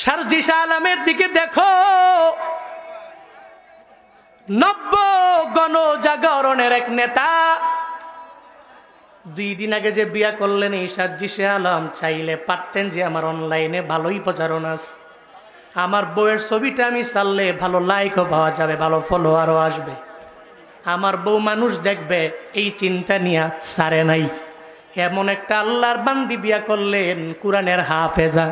শারজি শাহ আলমের দিকে দেখো, নব্য গণজাগরণের এক নেতা 2 দিন আগে যে বিয়া করলেন এই শারজি শাহ আলম চাইলে পারতেন যে আমার অনলাইনে ভালোই প্রচারণা আছে, আমার বউয়ের ছবিটা আমি ছাড়লে ভালো লাইকও পাওয়া যাবে, ভালো ফলোয়ারও আসবে, আমার বউ মানুষ দেখবে, এই চিন্তা নিয়ে ছাড়ে নাই। এমন একটা আল্লাহর বান্দি বিয়া করলেন, কোরআনের হাফেজা,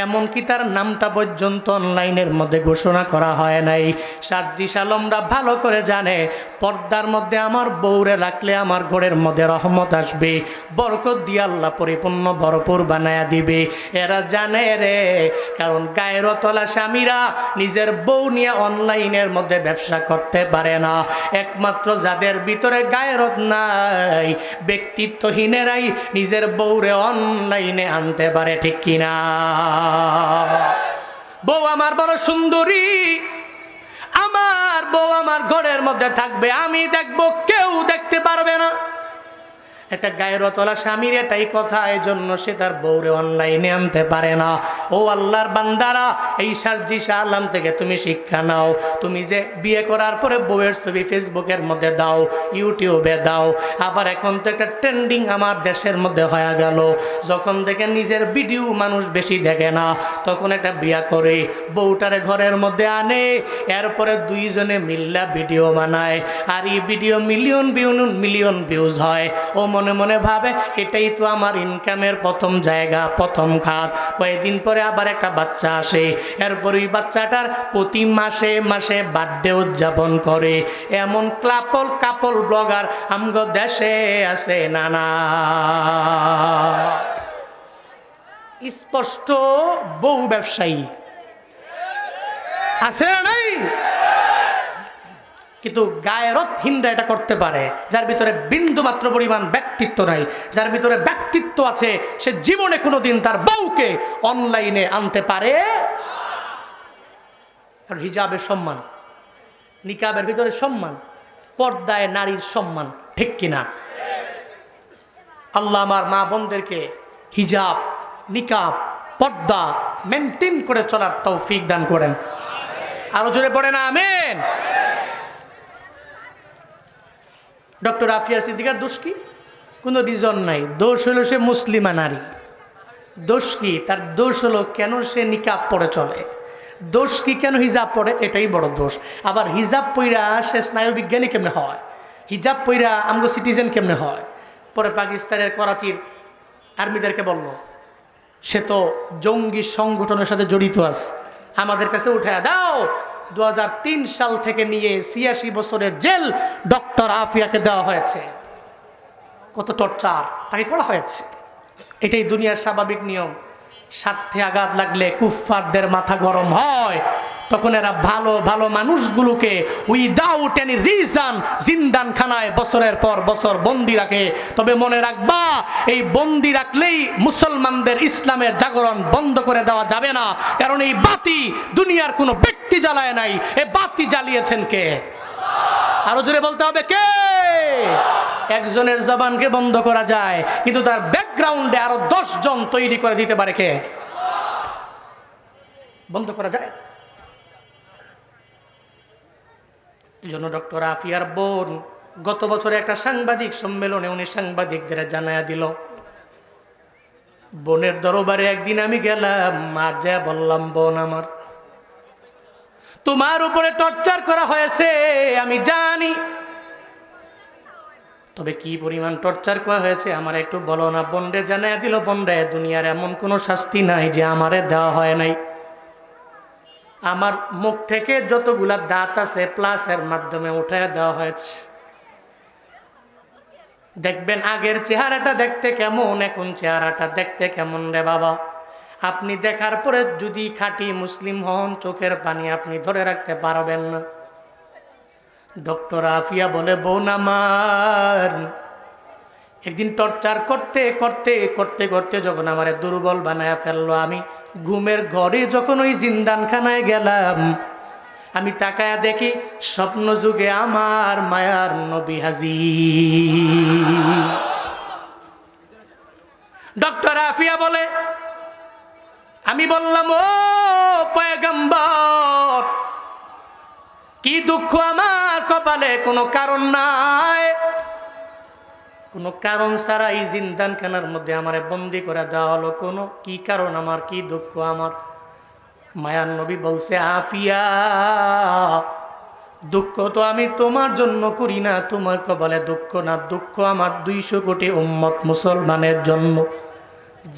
এমনকি তার নামটা পর্যন্ত অনলাইনের মধ্যে ঘোষণা করা হয় নাই। শারজি শাহ আলমরা ভালো করে জানে পর্দার মধ্যে আমার বউরে রাখলে আমার ঘরের মধ্যে রহমত আসবে, বরকত দিয়ে আল্লাহ পরিপূর্ণ ভরপুর বানায়া দিবে। এরা জানে রে, কারণ গায়রতলা স্বামীরা নিজের বউ নিয়ে অনলাইনের মধ্যে ব্যবসা করতে পারে না। একমাত্র যাদের ভিতরে গায়রত নাই, ব্যক্তিত্বহীনেরাই নিজের বউরে অনলাইনে আনতে পারে, ঠিক কিনা? বউ আমার বড় সুন্দরী, আমার বউ আমার ঘরের মধ্যে থাকবে, আমি দেখবো, কেউ দেখতে পারবে না। একটা গায়রতলা স্বামীর এটাই কথা, এজন্য সে তার বউরে অনলাইনে আনতে পারে না। ও আল্লাহর বান্দারা, এই শারজি শাহ আলম থেকে তুমি শিক্ষা নাও। তুমি যে বিয়ে করার পরে বউয়ের ছবি ফেসবুকের মধ্যে দাও, ইউটিউবে দাও, আবার এখন তো একটা ট্রেন্ডিং আমার দেশের মধ্যে হয়ে গেল, যখন দেখে নিজের ভিডিও মানুষ বেশি দেখে না, তখন একটা বিয়া করে বউটারে ঘরের মধ্যে আনে, এরপরে 2 জনে মিল্লা ভিডিও বানায়, আর এই ভিডিও মিলিয়ন ভিউজ হয়। ও মনে মনে ভাবে এটাই তো আমার ইনকামের প্রথম জায়গা, প্রথম খাত। কয়েকদিন পরে আবার একটা বাচ্চা আসে, এরপর ওই বাচ্চাটার প্রতি মাসে মাসে বার্থডে উদযাপন করে। এমন কাপল ব্লগার আমগো দেশে আছে নানা। স্পষ্ট বউ ব্যবসায়ী আছে না নাই? কিন্তু গায়রতহীনরা এটা করতে পারে, যার ভিতরে বিন্দু মাত্র পরিমাণ ব্যক্তিত্ব নাই। যার ভিতরে ব্যক্তিত্ব আছে সে জীবনে কোনোদিন তার বউকে অনলাইনে আনতে পারে। আর হিজাবের সম্মান, নিকাবের ভিতরে সম্মান, পর্দায় নারীর সম্মান, ঠিক কিনা? আল্লাহ আমার মা বোনদেরকে হিজাব, নিকাব, পর্দা মেনটেন করে চলার তৌফিক দান করেন। আরো জোরে পড়েন আমিন। ডক্টর আফিয়া সিদ্দিকার দোষ কি? কোনো রিজন নাই। দোষ হলো সে মুসলিমা নারী। দোষ কি? তার দোষ হলো কেন সে নিকাব পরে চলে। দোষ কি? কেন হিজাব পরে, এটাই বড় দোষ। আবার হিজাব পইরা সে স্নায়ু বিজ্ঞানী কেমনে হয়, হিজাব পইরা আমগো সিটিজেন কেমনে হয়। পরে পাকিস্তানের করাচির আর্মিদেরকে বলল সে তো জঙ্গি সংগঠনের সাথে জড়িত আছে, আমাদের কাছে উঠায়া দাও। 2003 সাল থেকে নিয়ে 86 বছরের জেল ডক্টর আফিয়াকে দেওয়া হয়েছে। কত টর্চার তাকে করা হয়েছে। এটাই দুনিয়ার স্বাভাবিক নিয়ম। স্বার্থে আঘাত লাগলে কুফফারদের মাথা গরম হয়, তখন এরা ভালো ভালো মানুষগুলোকে উইদাউট এনি রিজন জিন্দানখানায় বছরের পর বছর বন্দি রাখে। তবে মনে রাখবা, এই বন্দি রাখলেই মুসলমানদের ইসলামের জাগরণ বন্ধ করে দেওয়া যাবে না, কারণ এই বাতি দুনিয়ার কোনো ব্যক্তি জ্বালায় নাই, এই বাতি জ্বালিয়েছেন কে? আরো জোরে বলতে হবে কে? একজনের জবানকে বন্ধ করা যায়, কিন্তু তার ব্যাকগ্রাউন্ডে আরো 10 জন তৈরি করে দিতে পারে কে? বন্ধ করা যায়। এই জন্য ডক্টর আফিয়ার বোন গত বছরে একটা সাংবাদিক সম্মেলনে উনি সাংবাদিকদের জানায়া দিল, বোনের দরবারে একদিন আমি গেলাম, আর যা বললাম, বোন আমার, তোমার উপরে টর্চার করা হয়েছে আমি জানি, তবে কি পরিমাণ টর্চার করা হয়েছে আমার একটু বলো না। বোনরে জানায়া দিল, বোনরে, দুনিয়ার এমন কোনো শাস্তি নাই যে আমারে দেওয়া হয় নাই। আমার মুখ থেকে যতগুলা দাঁত আছে প্লাসের মাধ্যমে উঠায় দেওয়া হয়েছে। দেখবেন আগের চেহারাটা দেখতে কেমন, এখন চেহারাটা দেখতে কেমন রে বাবা। আপনি দেখার পরে যদি খাঁটি মুসলিম হন, চোখের পানি আপনি ধরে রাখতে পারবেন না। ডক্টর আফিয়া বলে, বোন আমার, একদিন টর্চার করতে করতে করতে করতে যখন আমার দুর্বল বানায় ফেললো, আমি ঘুমের ঘরে যখন ওই জিন্দানখানায় গেলাম, আমি তাকায়া দেখি স্বপ্ন যুগে আমার মায়ার নবী হাজির। ডক্টর আফিয়া বলে, আমি বললাম, ও পয়গম্বর, কি দুঃখ আমার কপালে, কোনো কারণ নাই, কোনো কারণ ছাড়া এই জিন্দানখানার মধ্যে আমারে বন্দি করে দেওয়া হলো, কোনো কি কারণ আমার, কি দুঃখ আমার? মায়ার নবী বলছে, আফিয়া, দুঃখ তো আমি তোমার জন্য করি না, তোমার কপালে দুঃখ না, দুঃখ আমার 200 কোটি উম্মত মুসলমানের জন্য,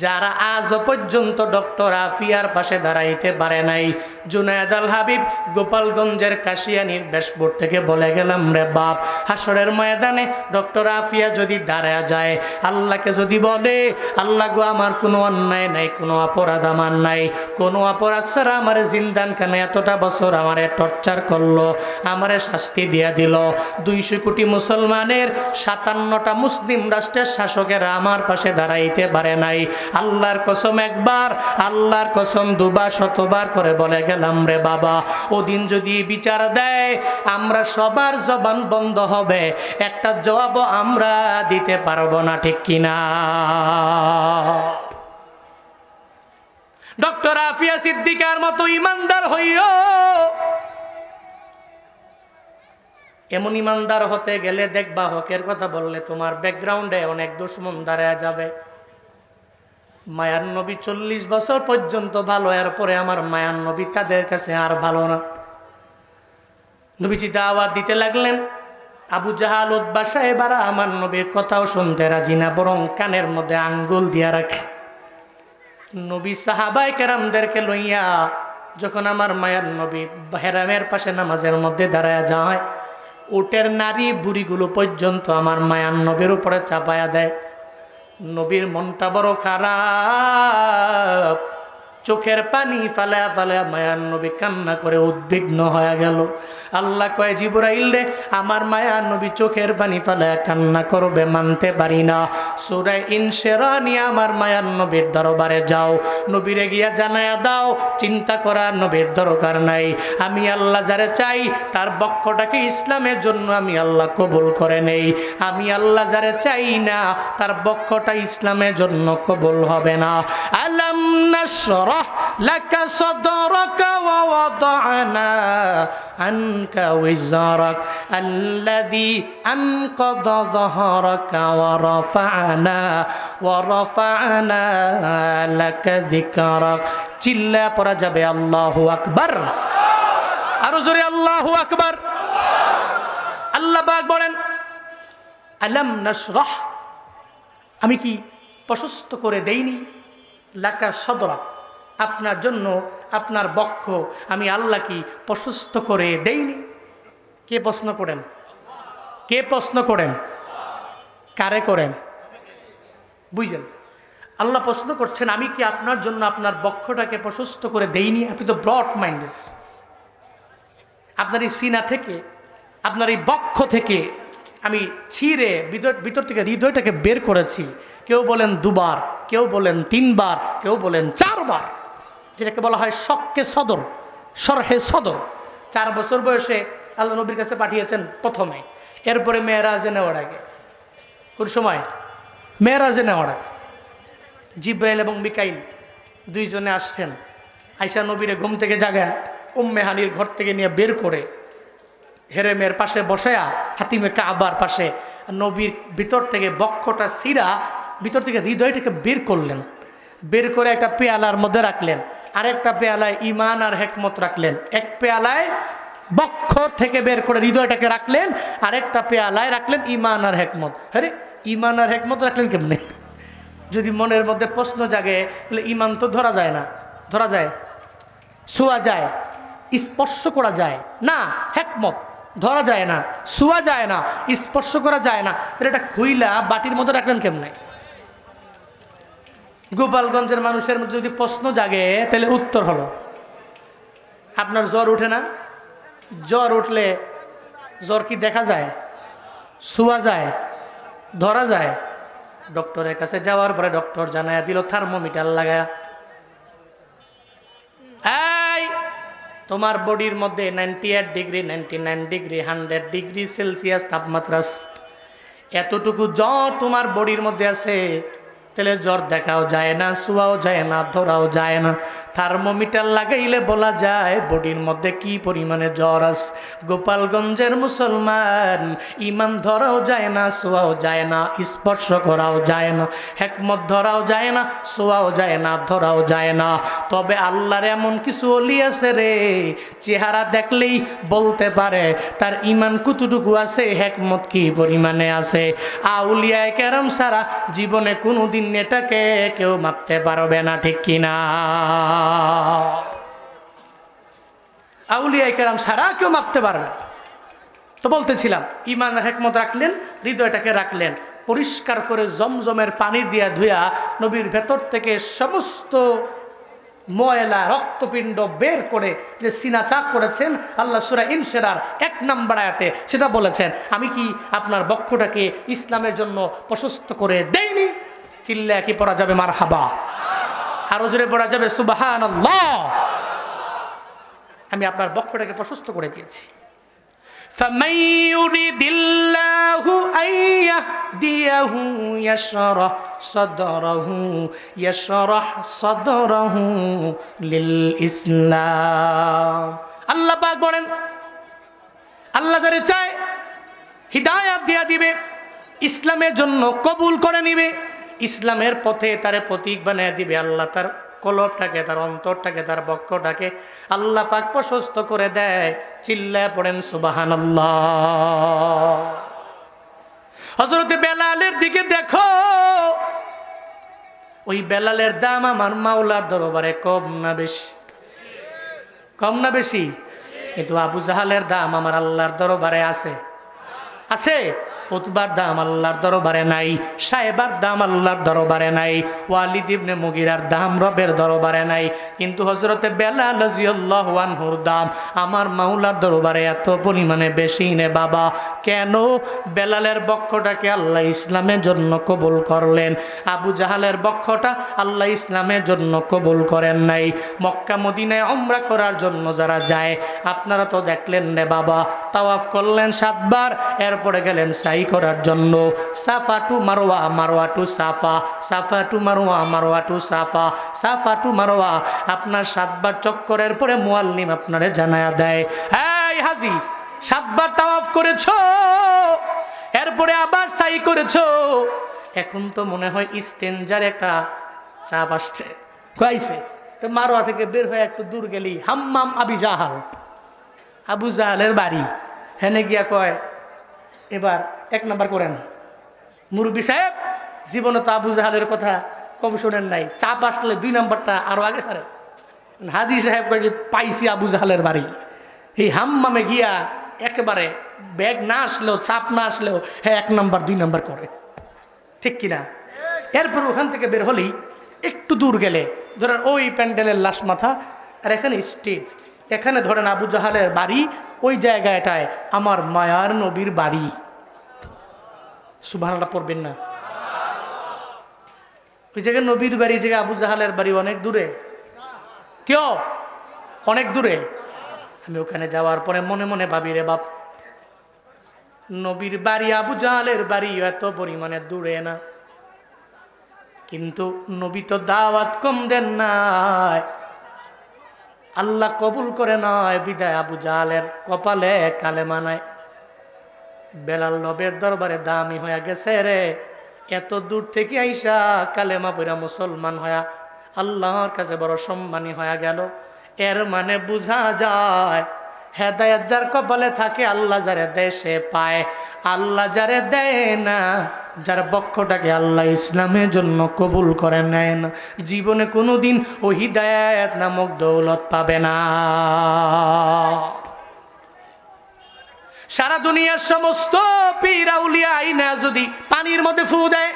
যারা আজ পর্যন্ত ডক্টর আফিয়ার পাশে দাঁড়াইতে পারে নাই। জুনায়েদ আল হাবিব গোপালগঞ্জের কাশিয়ানির বেশপুর থেকে বলে গেলাম, রে বাপ, হাসরের ময়দানে ডক্টর আফিয়া যদি দাঁড়ায় যায়, আল্লাহকে যদি বলে, আল্লাহ গো, আমার কোনো অন্যায় নাই, কোনো অপরাধ আমার নাই, কোনো অপরাধ ছাড়া আমার জিন্দানখানে এতটা বছর আমারে টর্চার করলো, আমারে শাস্তি দিয়া দিল, 200 কোটি মুসলমানের 57টা মুসলিম রাষ্ট্রের শাসকেরা আমার পাশে দাঁড়াইতে পারে নাই। আল্লাহর কসম একবার, আল্লাহর কসম দুবার, শতবার করে বলে গেলাম, রে বাবা, ওদিন যদি বিচার দেয়, আমরা সবার জবান বন্ধ হবে, একটা জবাবও আমরা দিতে পারবো না, ঠিক কিনা? ডক্টর আফিয়া সিদ্দিকার মতো ইমানদার হইও। এমন ইমানদার হতে গেলে দেখবা, হকের কথা বললে তোমার ব্যাকগ্রাউন্ডে অনেক দুশমন দাঁড়ায় যাবে। মায়ার নবী 40 বছর পর্যন্ত ভালো, এরপরে আমার মায়ার নবী তাদের কাছে আর ভালো না। নবীজি দাওয়াত দিতে লাগলেন, আবু জাহাল, উতবা সাহেবারা আমার নবীর কথাও শুনতে রাজি না, বরং কানের মধ্যে আঙ্গুল দিয়া রাখে। নবী সাহাবায়ে কেরামদেরকে লইয়া যখন আমার মায়ার নবী হেরামের পাশে নামাজের মধ্যে দাঁড়ায়া যায়, উটের নারী বুড়িগুলো পর্যন্ত আমার মায়ার নবীর উপরে চাপায়া দেয়। নবীর মনটা বড় খারাপ, চোখের পানি ফালা ফালা মায়ার নবী কান্না করে উদ্বিগ্ন হয়ে গেল। আল্লাহ কয়, জিবরাইল রে, আমার মায়ার নবী চোখের পানি ফালা কান্না করবে, মানতে পারি না। সূরা ইনশিরা নিয়ে আমার মায়ার নবীর দরবারে যাও, নবীরে গিয়া জানায়া দাও, চিন্তা করার নবীর দরকার নাই, আমি আল্লাহ যারে চাই তার বক্ষটাকে ইসলামের জন্য আমি আল্লাহ কবুল করে নেই, আমি আল্লাহ যারে চাই না তার বক্ষটা ইসলামের জন্য কবুল হবে না। আলাম নাশরাহ লাকা সাদরাকা ওয়া ওয়াদানা আনকা ওয়িজারাক আল্লাযী আনকাদা যাহরাকা ওয়া রাফা'না লাকা যিকরাক। চিল্লা পড়া যাবে আল্লাহু আকবার, আরো জোরে আল্লাহু আকবার। আল্লাহ পাক বলেন, আলাম নাশরাহ, আমি কি প্রশস্ত করে দেইনি, লাকা সদরা, আপনার জন্য আপনার বক্ষ আমি আল্লাহ কি প্রশস্ত করে দেইনি? কে প্রশ্ন করেন? কে প্রশ্ন করেন? কারে করেন? বুঝলেন? আল্লাহ প্রশ্ন করছেন, আমি কি আপনার জন্য আপনার বক্ষটাকে প্রশস্ত করে দেইনি? আপনি তো ব্রড মাইন্ডেড। আপনার এই সিনা থেকে, আপনার এই বক্ষ থেকে আমি ছিঁড়ে ভিতর থেকে হৃদয়টাকে বের করেছি। কেউ বলেন 2 বার, কেউ বলেন 3 বার, কেউ বলেন 4 বার, যেটাকে বলা হয় শক্কে সদর, শরহে সদর। 4 বছর বয়সে আল্লাহ নবীর কাছে পাঠিয়েছেন প্রথমে, এরপরে মেয়েরাজে নেওয়ার আগে, কোন সময়? মেয়েরাজে নেওয়ার আগে জিব্রাইল এবং মিকাইল 2 জনে আসছেন, আয়েশা নবীরে ঘুম থেকে জাগায় উম্মে হানির ঘর থেকে নিয়ে বের করে হেরেমের পাশে বসায়া হাতিমে কাবার পাশে নবীর ভিতর থেকে বক্ষটা ছিঁড়া ভিতর থেকে হৃদয়টাকে বের করলেন, বের করে একটা পেয়ালার মধ্যে রাখলেন, আরেকটা পেয়ালায় ঈমান আর হিকমত রাখলেন। এক পেয়ালায় বক্ষ থেকে বের করে হৃদয়টাকে রাখলেন, আরেকটা পেয়ালায় রাখলেন ঈমান আর হিকমত। আরে ঈমান আর হিকমত রাখলেন কেমনে? যদি মনের মধ্যে প্রশ্ন জাগে, বলে ঈমান তো ধরা যায় না, ধরা যায়, ছোঁয়া যায়, স্পর্শ করা যায় না, হিকমত ধরা যায় না, ছোঁয়া যায় না, স্পর্শ করা যায় না, তাহলে এটা খুইলা বাটির মধ্যে রাখলেন কেমনে? গোপালগঞ্জের মানুষের মধ্যে যদি প্রশ্ন জাগে, তাহলে উত্তর হলো, আপনার জ্বর উঠে না? জ্বর উঠলে জ্বর কি দেখা যায়, ছোঁয়া যায়, ধরা যায়? ডক্টরের কাছে যাওয়ার পরে ডক্টর জানায়া দিল থার্মোমিটার লাগায়া, এই তোমার বডির মধ্যে 98 ডিগ্রি, 99 ডিগ্রি, 100 ডিগ্রি সেলসিয়াস তাপমাত্রা, এতটুকু জ্বর তোমার বডির মধ্যে আছে, তাহলে জ্বর দেখাও যায় না, শোয়াও যায় না, ধরাও যায় না। থার্মোমিটার লাগাইলে বলা যায় বডির মধ্যে কি পরিমাণে জ্বর আছে। গোপালগঞ্জের মুসলমান, ইমান ধরাও যায় না, শোয়াও যায় না, স্পর্শ করাও যায় না, হেকমত ধরাও যায় না, শোয়াও যায় না, ধরাও যায় না। তবে আল্লাহর এমন কিছু ওলি আছে রে, চেহারা দেখলেই বলতে পারে তার ইমান কতটুকু আছে, হেকমত কি পরিমাণে আছে। আউলিয়ায়ে কেরাম সারা জীবনে কোনোদিন এটাকে কেউ মাপতে পারবে না, ঠিক কিনা? আউলিয়ায়ে কেরাম সারা কেউ মাপতে পারবে না। তো বলতেছিলাম, ইমান হেকমত রাখলেন, হৃদয়টাকে রাখলেন পরিষ্কার করে, জমজমের পানি দিয়া ধুয়া নবীর ভেতর থেকে সমস্ত ময়লা রক্তপিণ্ড বের করে যে সিনা চাক করেছেন আল্লাহ সূরা ইনশিরার 1 নম্বর আয়াতে, সেটা বলেছেন, আমি কি আপনার বক্ষটাকে ইসলামের জন্য প্রশস্ত করে দেইনি? চিল্লা কি পড়া যাবে মারহাবা? আরো জোরে পড়া যাবে সুবহানাল্লাহ? আমি আপনার বক্ষটাকে প্রশস্ত করে দিয়েছি। فَمَن يُرِدِ اللَّهُ أَن يَهْدِيَهُ يَشْرَحْ صَدْرَهُ لِلْإِسْلَامِ। আল্লাহ পাক বলেন, আল্লাহ যারে চায় হিদায়াত দিয়া দিবে, ইসলামের জন্য কবুল করে নিবে, ইসলামের পথে তারে প্রতীক বানিয়ে দিবে। আল্লাহ তার কলবটাকে, তার অন্তরটাকে, তার বক্ষটাকে আল্লাহ পাক প্রশস্ত করে দেয়। চিল্লায় পড়েন সুবহানাল্লাহ। হযরত বেলালের দিকে দেখো, ওই বেলালের দাম আমার মাওলার দরবারে কম না বেশি? কম না বেশি? কিন্তু আবু জাহালের দাম আমার আল্লাহর দরবারে আছে, আছে। উতবার দাম আল্লাহর দরবারে নাই, সাহেবার দাম আল্লাহর দরবারে নাই, ওয়ালিদ ইবনে মুগিরার দাম রবের দরবারে নাই। কিন্তু হযরতে বেলাল রাদিয়াল্লাহু আনহুর দাম আমার মাওলার দরবারে এত পরিমাণে বেশি নে বাবা। কেন? বেলালের বক্ষটাকে আল্লাহ ইসলামের জন্য কবুল করলেন, আবু জাহালের বক্ষটা আল্লাহ ইসলামের জন্য কবুল করেন নাই। মক্কা মদিনায় উমরা করার জন্য যারা যায়, আপনারা তো দেখলেন রে বাবা, তাওয়াফ করলেন 7 বার, এরপরে গেলেন সাই করার জন্য, সাফা টু মারওয়া, মারওয়া টু সাফা, সাফা টু মারওয়া, মারওয়া টু সাফা, সাফা টু মারওয়া। আপনার 7 বার চক্করের পরে মুআল্লিম আপনারে জানায়া দেয়, এই হাজি 7 বার তাওয়াফ করেছো, এরপরে আবার সাই করেছো, এখন তো মনে হয় ইস্তেনজার একটা চাপ আসছে। কইছে তো মারওয়া থেকে বের হয়ে একটু দূর গেলি হাম্মাম আবি জাহাল, আবু জাহালের বাড়ি, হেনে গিয়া কয় এবার 1 নাম্বার করেন। মুরব্বী সাহেব জীবনে তো আবু জাহালের কথা কম শোনেন নাই, চাপ আসলে 2 নাম্বারটা আরো আগে সারে। হাজি সাহেব কয় যে পাইছি আবু জাহালের বাড়ি। এই হাম্মামে গিয়া একেবারে ব্যাগ না আসলেও, চাপ না আসলেও, হ্যাঁ 1 নাম্বার 2 নাম্বার করে, ঠিক কিনা? এরপর ওখান থেকে বের হলেই একটু দূর গেলে ধরেন ওই প্যান্ডেলের লাশ মাথা, আর এখানে স্টেজ, এখানে ধরেন আবু জাহালের বাড়ি, ওই জায়গাটায় আমার মায়ার নবীর বাড়ি। সুবহানাল্লাহ পড়বেন না? ওই জায়গায় নবীর বাড়ি, জায়গায় আবু জাহালের বাড়ি অনেক দূরে। কেউ অনেক দূরে। আমি ওখানে যাওয়ার পরে মনে মনে ভাবি, রে বাপ, নবীর বাড়ি আবু জাহালের বাড়ি এত পরিমাণে দূরে না, কিন্তু নবী তো দাওয়াত কম দেন নাই, আল্লাহ কবুল করে নয়, বিদায় আবু জাহালের কপালে কালেমা নাই। বেলাল নবের দরবারে দামি হয়ে গেছে রে, এত দূর থেকে আইসা কালেমা পড়া মুসলমান হয়া আল্লাহর কাছে বড় সম্মানী হয়ে গেল। এর মানে বোঝা যায় হেদায়েত যার কপালে থাকে আল্লাহ যারে দেয় সে পায়, আল্লাহ যারে দেয় না, যার বক্ষটাকে আল্লাহ ইসলামের জন্য কবুল করে নেয় না, জীবনে কোনোদিন ও হিদায়াত নামক দৌলত পাবে না। সারা দুনিয়ার সমস্ত পীর আউলিয়া আইনা যদি পানির মধ্যে ফু দেয়,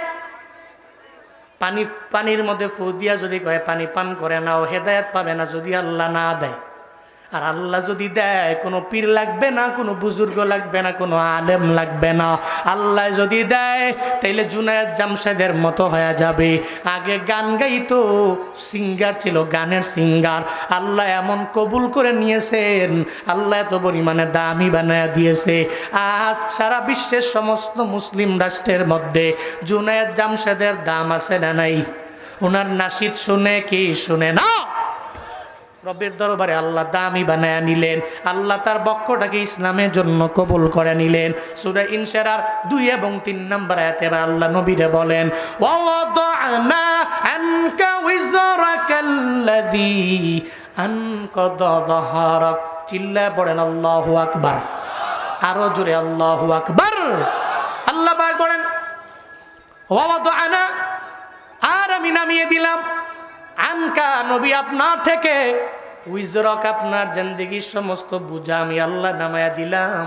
পানির মধ্যে ফু দিয়া যদি কয় পানি পান করে নাও, হেদায়েত পাবে না যদি আল্লাহ না দেয়। আর আল্লাহ যদি দেয়, কোনো পীর লাগবে না, কোনো বুজুর্গ লাগবে না, কোনো আলেম লাগবে না। আল্লাহ যদি দেয় তাইলে জুনায়েদ জামশেদের মতো হয়ে যাবে। আগে গান গাইতো, সিঙ্গার ছিল, গানের সিঙ্গার। আল্লাহ এমন কবুল করে নিয়েছেন, আল্লাহ এত পরিমাণে দামি বানায় দিয়েছে। আজ সারা বিশ্বের সমস্ত মুসলিম রাষ্ট্রের মধ্যে জুনায়েদ জামশেদের দাম আছে না নাই? ওনার নাশিদ শুনে কি শুনে না? রবের দরবারে আল্লাহ দামি বানায় নিলেন। আল্লাহ তার বক্ষটাকে ইসলামের জন্য কবুল করে নিলেন। সূরা ইনশিরার 2 এবং 3 নম্বর আয়াতে আল্লাহ নবীরে বলেন, ওয়া ওয়াদানা আনকা উযরাকাল্লাযী আনকাদা যাহরাক। চিল্লায় পড়েন আল্লাহু আকবার। আরো জোরে আল্লাহু আকবার। আল্লাহ পাক বলেন, ওয়া ওয়াদানা, আর আমি নামিয়ে দিলাম, আনকা নবী আপনার থেকে, উইজরক আপনার জিন্দেগীর সমস্ত বোঝা আমি আল্লাহ নামায়া দিলাম।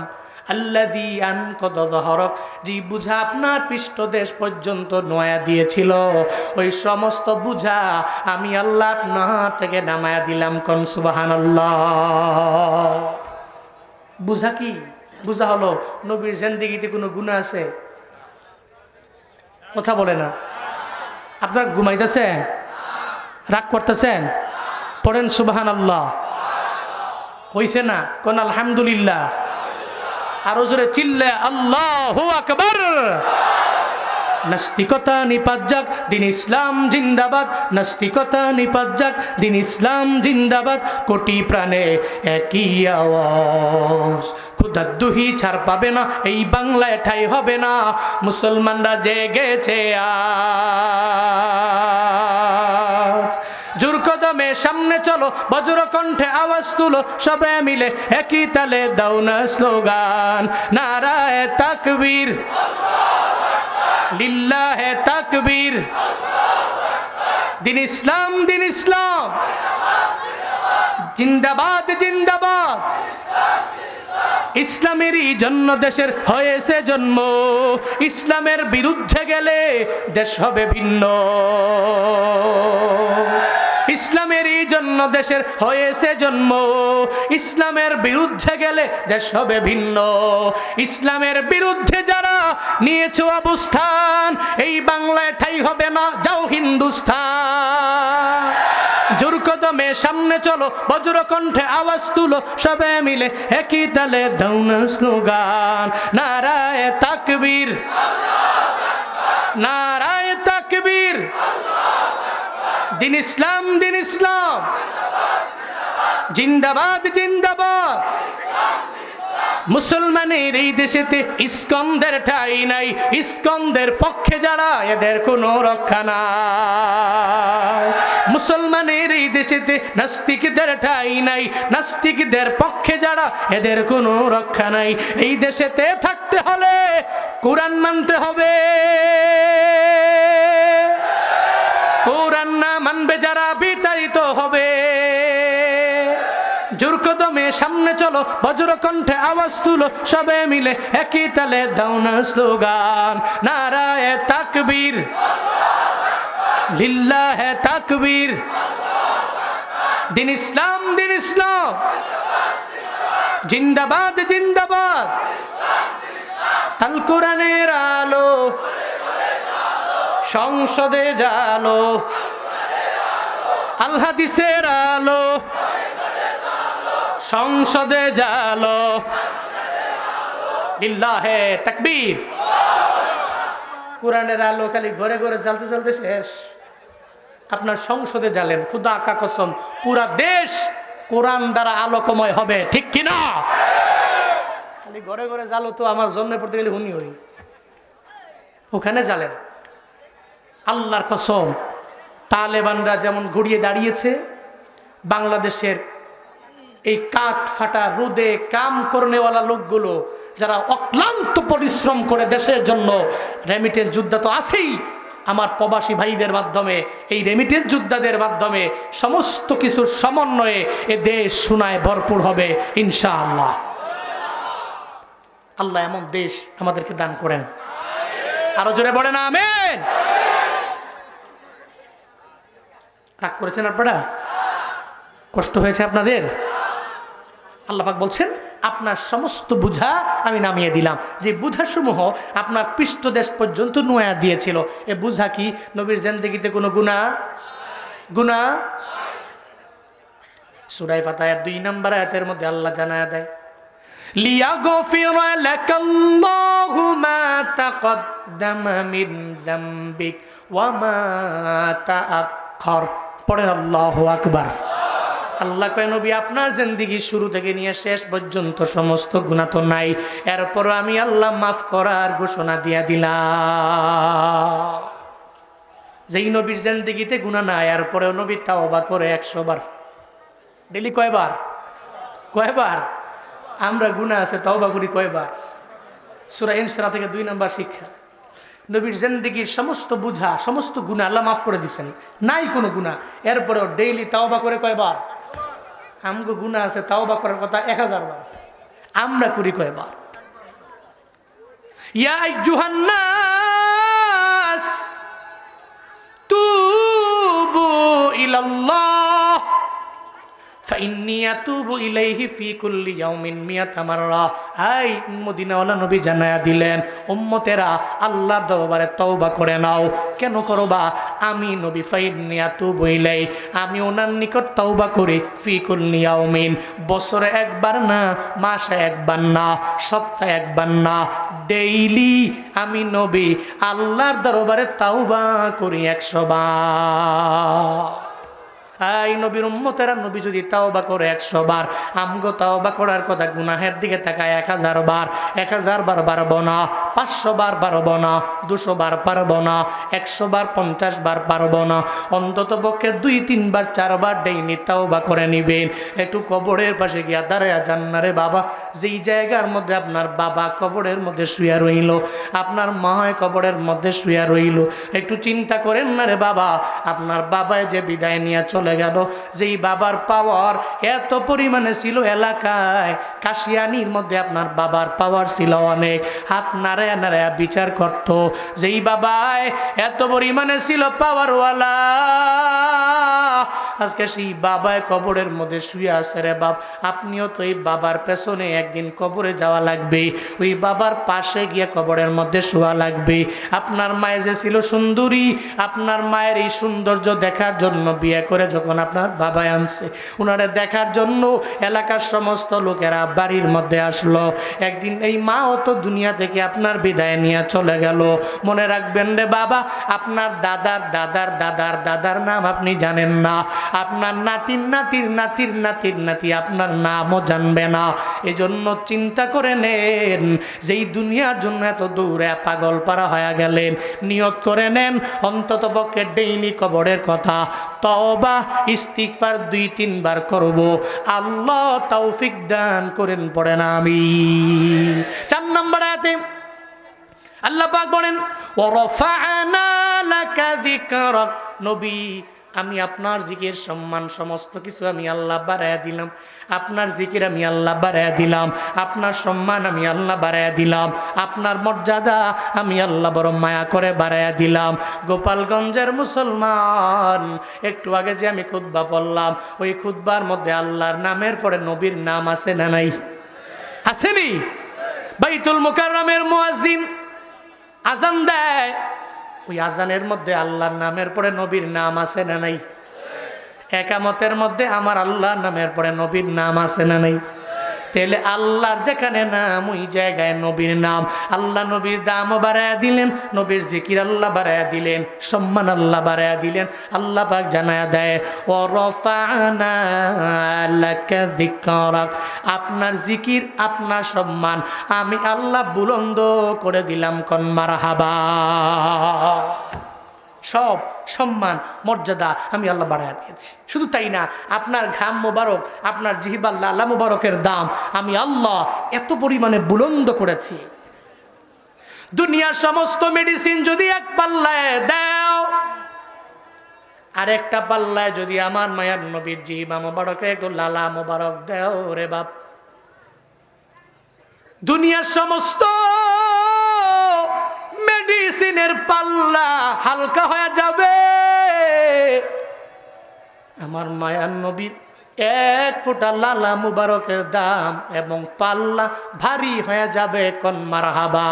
আল্লাযী আনকাদা যাহরাক, যে বোঝা আপনার পৃষ্ঠদেশ পর্যন্ত নয়া দিয়েছিল, ওই সমস্ত বোঝা আমি আল্লাহ আপনার থেকে নামায়া দিলাম। কোন সুবহানাল্লাহ। বোঝা কি? বোঝা হলো নবীর জিন্দেগীতে কোনো গুনাহ আছে? কথা বলে না। আপনার ঘুমাইতেছে, রাগ করতেছেন, পড়েন সুবহানাল্লাহ। হইছে না? কোন আলহামদুলিল্লাহ। আরো জোরে চিল্লে আল্লাহু আকবার। নাস্তিকতা নিপাত যাক, দিন ইসলাম জিন্দাবাদ। নাস্তিকতা নিপাত যাক, দিন ইসলাম জিন্দাবাদ। কোটি প্রাণে একই আওয়াজ, খুদার দুহি ছাড় পাবে না, এই বাংলায় ঠাই হবে না। মুসলমানরা জেগেছে আজ। জোর কদমে সামনে চলো, বজ্র কণ্ঠে আওয়াজ তুলো, সবে মিলে একই তালে দাও না স্লোগান। নারায়ে তাকবীর, লিল্লাহে তাকবীর। দিন ইসলাম, দিন ইসলাম জিন্দাবাদ, জিন্দাবাদ। ইসলামেরই জন্য দেশের হয়েছে জন্ম, ইসলামের বিরুদ্ধে গেলে দেশ হবে ভিন্ন। ইসলামেরই জন্য দেশের হয়েছে জন্ম, ইসলামের বিরুদ্ধে গেলে দেশ হবে ভিন্ন। ইসলামের বিরুদ্ধে যারা নিয়েছো অবস্থান, এই বাংলায় ঠাই হবে না, যাও হিন্দুস্তান। জোর কদমে সামনে চলো, বজ্র কণ্ঠে আওয়াজ তুলো, সবে মিলে একই তালে দাও না স্লোগান। নারায়ে তাকবীর, নারায়ে তাকবীর। দিন ইসলাম, দিন ইসলাম জিন্দাবাদ, জিন্দাবাদ। মুসলমানের এই দেশেতে ইস্কনদের ঠাঁই নাই, ইস্কনদের পক্ষে যারা এদের কোনো রক্ষা নাই। মুসলমানের এই দেশেতে নাস্তিকদের ঠাঁই নাই, নাস্তিকদের পক্ষে যারা এদের কোনো রক্ষা নাই। এই দেশেতে থাকতে হলে কোরআন মানতে হবে। কোরআন না মানবে যারা বিতাড়িত হবে। জোর কদমে সামনে চলো, বজ্র কণ্ঠে আওয়াজ তুলো, সবে মিলে একই তালে দাও না স্লোগান। নারায়ে তাকবীর, লিল্লাহে তাকবীর। দিন ইসলাম, দিন ইসলাম জিন্দাবাদ, জিন্দাবাদ। আল কোরআনের আলো সংসদে জালো, আল হাদিসের আলো সংসদে জালো। লিল্লাহে তাকবীর। কোরআনের আলো খালি ঘরে ঘরে জ্বালতে জ্বালতে শেষ। আপনার সংসদে জ্বালেন, খুদা কা কসম পুরা দেশ কোরআন দ্বারা আলোকময় হবে, ঠিক কিনা? খালি ঘরে ঘরে জ্বালো তো আমার জন্য পড়তে গেলে হুনি হই, ওখানে জ্বালেন। আল্লাহর কসম, তালেবানরা যেমন ঘুরিয়ে দাঁড়িয়েছে, বাংলাদেশের এই কাঠ ফাটা রোদে কাম করনেওয়ালা লোকগুলো যারা অক্লান্ত পরিশ্রম করে দেশের জন্য, রেমিটেন্স যোদ্ধা তো আছেই, আমার প্রবাসী ভাইদের মাধ্যমে, এই রেমিটেন্স যোদ্ধাদের মাধ্যমে সমস্ত কিছুর সমন্বয়ে এ দেশ সোনায় ভরপুর হবে ইনশাআল্লাহ। আল্লাহ এমন দেশ আমাদেরকে দান করেন। আরো জোরে বলেন আমিন। রাগ করেছেন আপনারা? কষ্ট হয়েছে আপনাদের? আল্লাহ পাক বলছেন আপনার সমস্ত বোঝা আমি নামিয়ে দিলাম। যে বোঝাসমূহ আপনার পৃষ্ঠদেশ পর্যন্ত নোয়া দিয়েছিল, এ বোঝা কি নবীর জিন্দেগিতে কোনো গুনাহ? সূরা ফাতিহার 2 নম্বর আয়াতের মধ্যে আল্লাহ জানায়া দেয়, লিয়াগফিরা লাকাল্লাহু মা তাকদ্দামা মিন যামবিক ওয়া মা তাআখার। পড়েন আল্লাহু আকবার। আল্লাহ কয় নবী আপনার জিন্দেগি শুরু থেকে নিয়ে শেষ পর্যন্ত সমস্ত গুনাহ তো নাই, এরপর আমি আল্লাহ মাফ করার ঘোষণা দিয়া দিলাম। যেই নবীর জিন্দেগিতে গুনাহ নাই, এরপরেও নবী তাওবা করে 100 বার। ডেলি কয়বার? আমরা গুনাহ আছে তাওবা করি কয়বার? সূরা ইনশিরাহ থেকে 2 নম্বর শিক্ষা। নবীর জিন্দেগির সমস্ত বুঝা সমস্ত গুনাহ আল্লাহ মাফ করে দিয়েছেন, নাই কোনো গুনাহ, এরপরেও ডেইলি তাওবা করে কয়বার? আমগো গুনাহ আছে তাওবা করার কথা 1000 বার, আমরা করি কয়বার? ইয়া আইয়ুহান নাস তুবু ইলাল্লাহ ফাইন্নী আতুবু ইলাইহি ফি কুল্লি ইয়াউমিন মিয়াতা মাররা। আই মদিনাওয়ালা নবী জানায়া দিলেন, উম্মতেরা আল্লাহর দরবারে তওবা করে নাও। কেন করবা? আমি নবী ফাইন্নী আতুবু ইলাই, আমি ওনার নিকট তওবা করি ফি কুল্লি ইয়াউমিন, বছরে একবার না, মাসে একবার না, সপ্তাহে একবার না, ডেইলি আমি নবী আল্লাহর দরবারে তওবা করি 100 বার। এই নবীর উম্মতেরা নবী যদি তাওবা করে 100 বার, আমগো তাওবা করার কথা গুনাহের দিকে তাকায় 1000 বার। 1000 বার পারবো না, 500 বার পারবো না, 200 বার পারবো না, 100 বার 50 বার পারবো না, অন্তত পক্ষে 2-3 বার 4 বার ডেইলি তাওবা করে নিবেন। একটু কবরের পাশে গিয়া দাঁড়ায়া যান না রে বাবা। যেই জায়গার মধ্যে আপনার বাবা কবরের মধ্যে শুয়া রইল, আপনার মা কবরের মধ্যে শুয়া রইল, একটু চিন্তা করেন না রে বাবা। আপনার বাবায় যে বিদায় নিয়ে চলে গেল, যেই বাবার পাওয়ার এত পরিমাণে ছিল এলাকায়, কাশিয়ানির মধ্যে আপনার বাবার পাওয়ার ছিল অনেক, হাত নাড়ায়া নাড়ায়া বিচার করত। যেই বাবায় এত পরিমাণে ছিল পাওয়ারওয়ালা, আজকে সেই বাবায় কবরের মধ্যে শুয়ে আছে রে বাপ। আপনিও তো এই বাবার পেছনে একদিন কবরে যাওয়া লাগবে, ওই বাবার পাশে গিয়ে কবরের মধ্যে শোয়া লাগবে। আপনার মায়ে যে ছিল সুন্দরী, আপনার মায়ের এই সৌন্দর্য দেখার জন্য বিয়ে করে যখন আপনার বাবা আনছে, ওনারে দেখার জন্য এলাকার সমস্ত লোকেরা বাড়ির মধ্যে আসলো। একদিন এই মাও তো দুনিয়া থেকে আপনার বিদায় নিয়ে চলে গেল। মনে রাখবেন রে বাবা, আপনার দাদার দাদার দাদার দাদার নাম আপনি জানেন না, আপনার নাতির নাতির নাতির নাতির নাতি আপনার নামও জানবে না। এজন্য চিন্তা করে নেন, যেই দুনিয়ার জন্য এত দৌড়ে পাগল পারা হয়ে গেলেন, নিয়ত করে নেন অন্তত পক্ষে ডেইলি কবরের কথা তওবা ইস্তিগফার 2-3 বার করব। আল্লাহ তৌফিক দান করেন, পড়েন আমিন। 4 নম্বর আয়াতে আল্লাহ পাক বলেন, ওয়া রাফা'না লাকা যিকরাক। নবী আমি আপনার জিকির সম্মান সমস্ত কিছু আমি আল্লাহ বাড়ায়া দিলাম, আপনার জিকির আমি আল্লাহ বাড়ায়া দিলাম, আপনার সম্মান আমি আল্লাহ বাড়ায়া দিলাম, আপনার মর্যাদা আমি আল্লাহ বড় মায়া করে বাড়ায়া দিলাম। গোপালগঞ্জের মুসলমান, একটু আগে যে আমি খুতবা পড়লাম, ওই খুতবার মধ্যে আল্লাহর নামের পরে নবীর নাম আছে না নাই? আসেনি? বাইতুল মুকাররমের মুয়াজ্জিন আজান দেয়, ওই আজানের মধ্যে আল্লাহর নামের পরে নবীর নাম আছে না নাই? একামতের মধ্যে আমার আল্লাহর নামের পরে নবীর নাম আছে না নাই? তাহলে আল্লাহর যেখানে নাম, ওই জায়গায় নবীর নাম। আল্লাহ নবীর দামও বাড়ায়া দিলেন, নবীর জিকির আল্লাহ বাড়ায়া দিলেন, সম্মান আল্লাহ বাড়ায়া দিলেন। আল্লাহ পাক জানায়া দেয়, ও রাফা'না লাকা যিকরাক, আপনার জিকির আপনার সম্মান আমি আল্লাহ বুলন্দ করে দিলাম। কোন মারহাবা। সব সম্মান মর্যাদা আমি আল্লাহ বাড়ায়া দিয়েছি। শুধু তাই না, আপনার ঘাম মোবারক, আপনার জিহ্বার লালা মোবারকের দাম আমি আল্লাহ এত পরিমাণে বুলন্দ করেছি। দুনিয়ার সমস্ত মেডিসিন যদি এক পাল্লায় দাও, আর একটা পাল্লায় যদি আমার মায়ার নবীর জিহ্বা মোবারকে একটু লালা মোবারক দাও রে বাপ, দুনিয়ার সমস্ত মেডিসিনের পাল্লা হালকা হয়ে যাবে। আমার মায়ার নবীর এক ফোঁটা লালা মুবারকের দাম এবং পাল্লা ভারী হয়ে যাবে, কোন মারহাবা।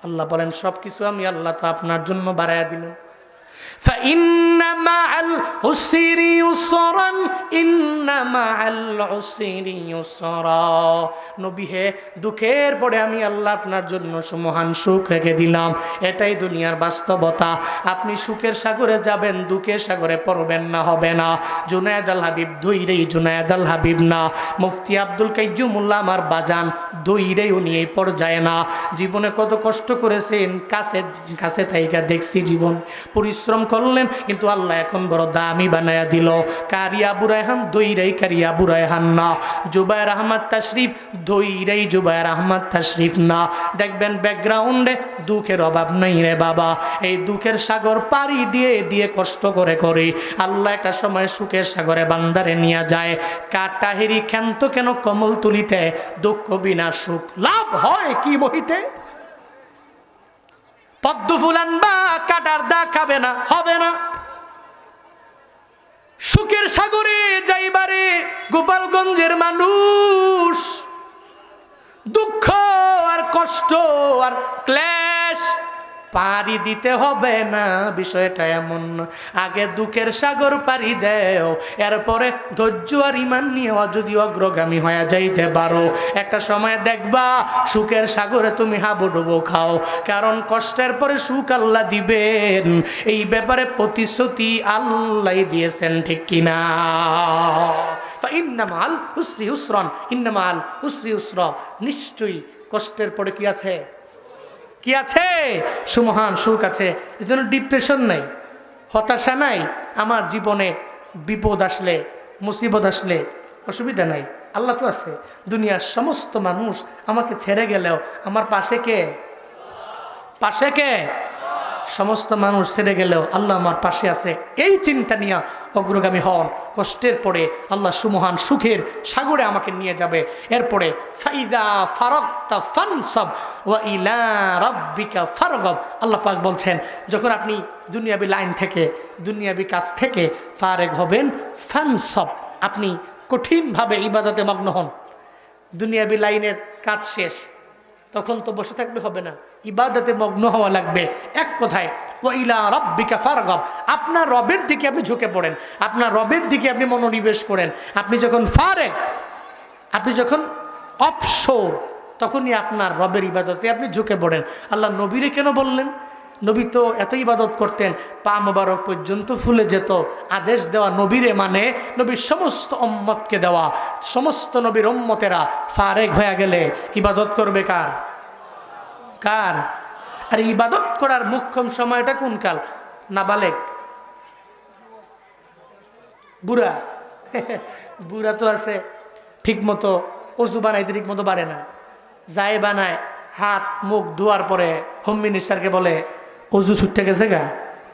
আল্লাহ বলেন সবকিছু আমি আল্লাহ তো আপনার জন্য বাড়াইয়া দিলাম। فإن مع العسر يسرا إن مع العسر يسرا। নবী হে, দুঃখের পরে আমি আল্লাহ আপনার জন্য সুমহান সুখ রেখে দিলাম। এটাই দুনিয়ার বাস্তবতা। আপনি সুখের সাগরে যাবেন, দুঃখের সাগরে পড়বেন না, হবে না। জুনায়েদ আল হাবিব দইরেই জুনায়েদ আল হাবিব না, মুফতি আব্দুল কাইয়ুমুল্লাহ আমার বাজান দইরেই উনি এই পর্যায়ে না। জীবনে কত কষ্ট করেছেন, কাছে কাছে থাইকা দেখছি জীবন পরিশ্রম করলেন, কিন্তু আল্লাহ এখন বড় দামি বানায়া দিল। কারিয়া বুরাইহান দইরাই কারিয়া বুরাইহান না, জুবায়ের আহমদ তাশরিফ দইরাই জুবায়ের আহমদ তাশরিফ না। দেখবেন ব্যাকগ্রাউন্ডে দুঃখের অভাব নাই রে বাবা। এই দুঃখের সাগর পাড়ি দিয়ে দিয়ে কষ্ট করে করে আল্লাহ একটা সময় সুখের সাগরে বান্দারে নিয়ে যায়। কাটাহেরি ক্ষান্ত কেন কমল তুলিতে, দুঃখ বিনা সুখ লাভ হয় কি মহিতে। পদ্ম ফুল আনবা, কাটার দা খাবে না, হবে না। সুখের সাগরে যাইবারে গোপালগঞ্জের মানুষ দুঃখ আর কষ্ট আর ক্লেশ পাড়ি দিতে হবে না, বিষয়টা এমন না। আগে দুঃখের সাগর পাড়ি দেও, এরপরে ধৈর্য আর ইমান নিয়ে যদি অগ্রগামী হয়ে যাইতে পারো, একটা সময় দেখবা সুখের সাগরে তুমি হাবুডুবো খাও। কারণ কষ্টের পরে সুখ আল্লাহ দিবেন, এই ব্যাপারে প্রতিশ্রুতি আল্লাহ দিয়েছেন, ঠিক কিনা। ইন্নামাল উসরি উসরান, ইন্নামাল উসরি উসরা। নিশ্চয়ই কষ্টের পরে কি আছে, কি আছে, সুমহান সুখ আছে। এই জন্য ডিপ্রেশন নাই, হতাশা নাই। আমার জীবনে বিপদ আসলে, মুসিবত আসলে অসুবিধা নাই, আল্লাহ তো আছে। দুনিয়ার সমস্ত মানুষ আমাকে ছেড়ে গেলেও আমার পাশে কে, পাশে কে, সমস্ত মানুষ ছেড়ে গেলেও আল্লাহ আমার পাশে আছে। এই চিন্তা নিয়ে অগ্রগামী হন। কষ্টের পরে আল্লাহ সুমহান সুখের সাগরে আমাকে নিয়ে যাবে। এরপরে ফাইদা ফারাগতা ফানসাব ওয়া ইলা রাব্বিকা ফারগাব। আল্লাহ পাক বলছেন, যখন আপনি দুনিয়াবি লাইন থেকে, দুনিয়াবি কাজ থেকে ফারেগ হবেন, ফানসাব, আপনি কঠিনভাবে ইবাদতে মগ্ন হন। দুনিয়াবি লাইনের কাজ শেষ, তখন তো বসে থাকলে হবে না, ইবাদতে মগ্ন হওয়া লাগবে। এক কথায় ওয়াইলা রাব্বিকা ফারগাব, আপনার রবের দিকে আপনি ঝুঁকে পড়েন, আপনার রবের দিকে আপনি মনোনিবেশ করেন। আপনি যখন ফারেগ, আপনি যখন অবসর, তখনই আপনার রবের ইবাদতে আপনি ঝুঁকে পড়েন। আল্লাহ নবীরে কেন বললেন? নবী তো এত ইবাদত করতেন, পা মোবারক পর্যন্ত ফুলে যেত। আদেশ দেওয়া নবীরে মানে নবীর সমস্ত উম্মতকে দেওয়া। সমস্ত নবীর উম্মতেরা ফারেগ হয়ে গেলে ইবাদত করবে কার, কার? আর ইবাদত করার মুখ্যম সময়টা কোন কাল? নাবালেগ, বুড়া। বুড়া তো আছে ঠিক মতো অজু বানাইতে ঠিক মতো পারে না, যায় বানায়, হাত মুখ ধোয়ার পরে হোম মিনিস্টারকে বলে অজু ছুটতে গেছে গা,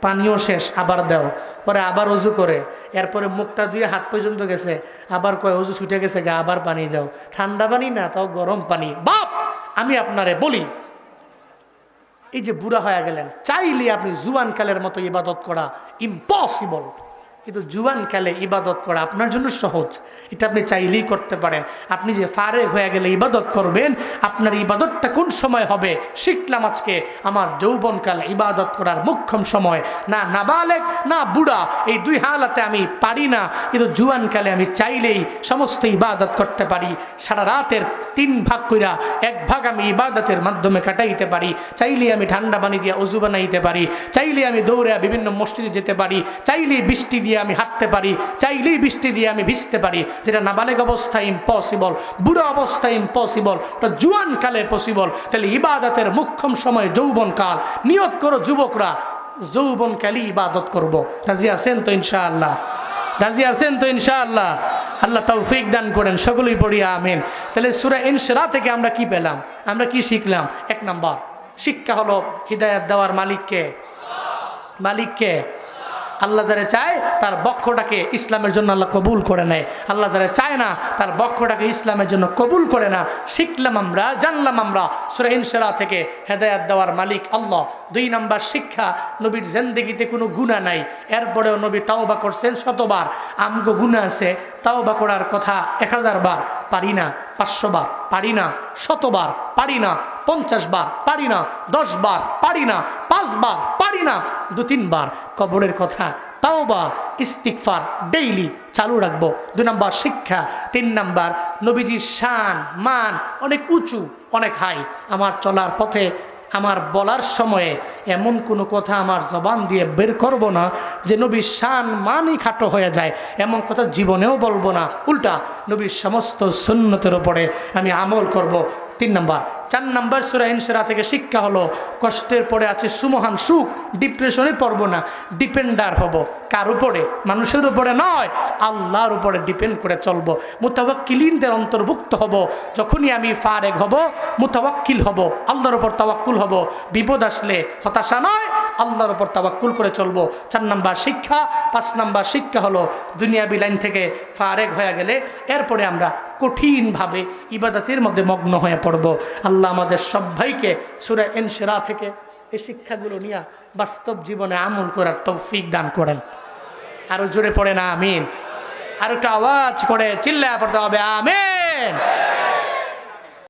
পানিও শেষ, আবার দাও। পরে আবার অজু করে, এরপরে মুখটা ধুয়ে হাত পর্যন্ত গেছে, আবার কয় অজু ছুটে গেছে গা, আবার পানি দাও। ঠান্ডা পানি না, তাও গরম পানি। বাপ, আমি আপনারে বলি, এই যে বুড়া হয়ে গেলেন, চাইলে আপনি জুয়ানকালের মতো ইবাদত করা ইম্পসিবল, কিন্তু জুয়ানকালে ইবাদত করা আপনার জন্য সহজ। এটা আপনি চাইলেই করতে পারেন। আপনি যে ফারেগ হয়ে গেলে ইবাদত করবেন, আপনার ইবাদতটা কোন সময় হবে শিখলাম আজকে। আমার যৌবনকাল ইবাদত করার মুখ্যম সময়, না নাবালেগ না বুড়া, এই দুই হালাতে আমি পারি না, কিন্তু জুয়ানকালে আমি চাইলেই সমস্ত ইবাদত করতে পারি। সারা রাতের 3 ভাগ কইরা 1 ভাগ আমি ইবাদতের মাধ্যমে কাটাইতে পারি। চাইলেই আমি ঠান্ডা পানি দিয়ে অজু বানাইতে পারি, চাইলেই আমি দৌড়ে বিভিন্ন মসজিদে যেতে পারি, চাইলেই বৃষ্টি দিয়ে আমি হাঁটতে পারি, চাইলেই বৃষ্টি দিয়ে আমি ভিজতে পারি। যেটা নাবালেগ অবস্থায় ইম্পসিবল, বুড়ো অবস্থায় ইম্পসিবল, ওটা জুয়ান কালে পসিবল। তাহলে ইবাদতের মুখ্যম সময় যৌবনকাল। নিয়ত করো যুবকরা, যৌবনকালই ইবাদত করব। রাজি আছেন তো ইনশাআল্লাহ? রাজি আছেন তো ইনশাআল্লাহ? আল্লাহ তৌফিক দান করেন, সকলেই পড়ি আমিন। তাহলে সূরা ইনশিরাহ থেকে আমরা কি পেলাম, আমরা কি শিখলাম? 1 নম্বর শিক্ষা হলো হিদায়াত দেওয়ার মালিককে, মালিককে আল্লাহ যারা চায় তার বক্ষটাকে ইসলামের জন্য আল্লাহ কবুল করে নেয়, আল্লাহ যারা চায় না তার বক্ষটাকে ইসলামের জন্য কবুল করে না। শিখলাম আমরা, জানলাম আমরা সূরা ইনশিরা থেকে হেদায়েত দেওয়ার মালিক আল্লাহ। 2 নাম্বার শিক্ষা, নবীর জিন্দেগিতে কোনো গুনাহ নাই, এরপরেও নবী তাওবা করছেন শতবার। আমগো গুনাহ আছে, তাওবা করার কথা 1000 বার, পারি না। 500 বার পারি না, 100 বার পারি না, 50 বার পারি না, 10 বার পারি না, 5 বার পারি না, 2-3 বার কবরের কথা তাওবা ইস্তিগফার ডেইলি চালু রাখবো। 2 নাম্বার শিক্ষা। 3 নাম্বার, নবীজির শান মান অনেক উঁচু, অনেক হাই। আমার চলার পথে, আমার বলার সময়ে এমন কোনো কথা আমার জবান দিয়ে বের করব না যে নবীর শান মানই খাটো হয়ে যায়, এমন কথা জীবনেও বলবো না। উল্টা নবীর সমস্ত সুন্নতের উপরে আমি আমল করব। 3 নাম্বার। 4 নাম্বার, সূরা ইনশিরা থেকে শিক্ষা হলো, কষ্টের পরে আছে সুমহান সুখ। ডিপ্রেশনে পড়ব না, ডিপেন্ডার হব। কার উপরে? মানুষের উপরে নয়, আল্লাহর উপরে ডিপেন্ড করে চলব। মুতাওয়াক্কিলিনদের অন্তর্ভুক্ত হব। যখনই আমি ফারেগ হব, মুতাওয়াক্কিল হব, আল্লাহর উপর তাওয়াক্কুল হব। বিপদ আসলে হতাশা নয়, আল্লাহর উপর তাওয়াক্কুল করে চলব। 4 নাম্বার শিক্ষা। 5 নাম্বার শিক্ষা হলো, দুনিয়াবি লাইন থেকে ফারেগ হয়ে গেলে এরপরে আমরা কঠিনভাবে ইবাদতের মধ্যে মগ্ন হয়ে পড়ব। আল্লাহ আমাদের সবাইকে সূরা ইনশিরা থেকে এই শিক্ষাগুলো নিয়ে বাস্তব জীবনে আমল করার তৌফিক দান করেন। আরো জোরে পড়ে না আমিন। আর একটা আওয়াজ করে চিল্লায় পড়তে হবে আমিন।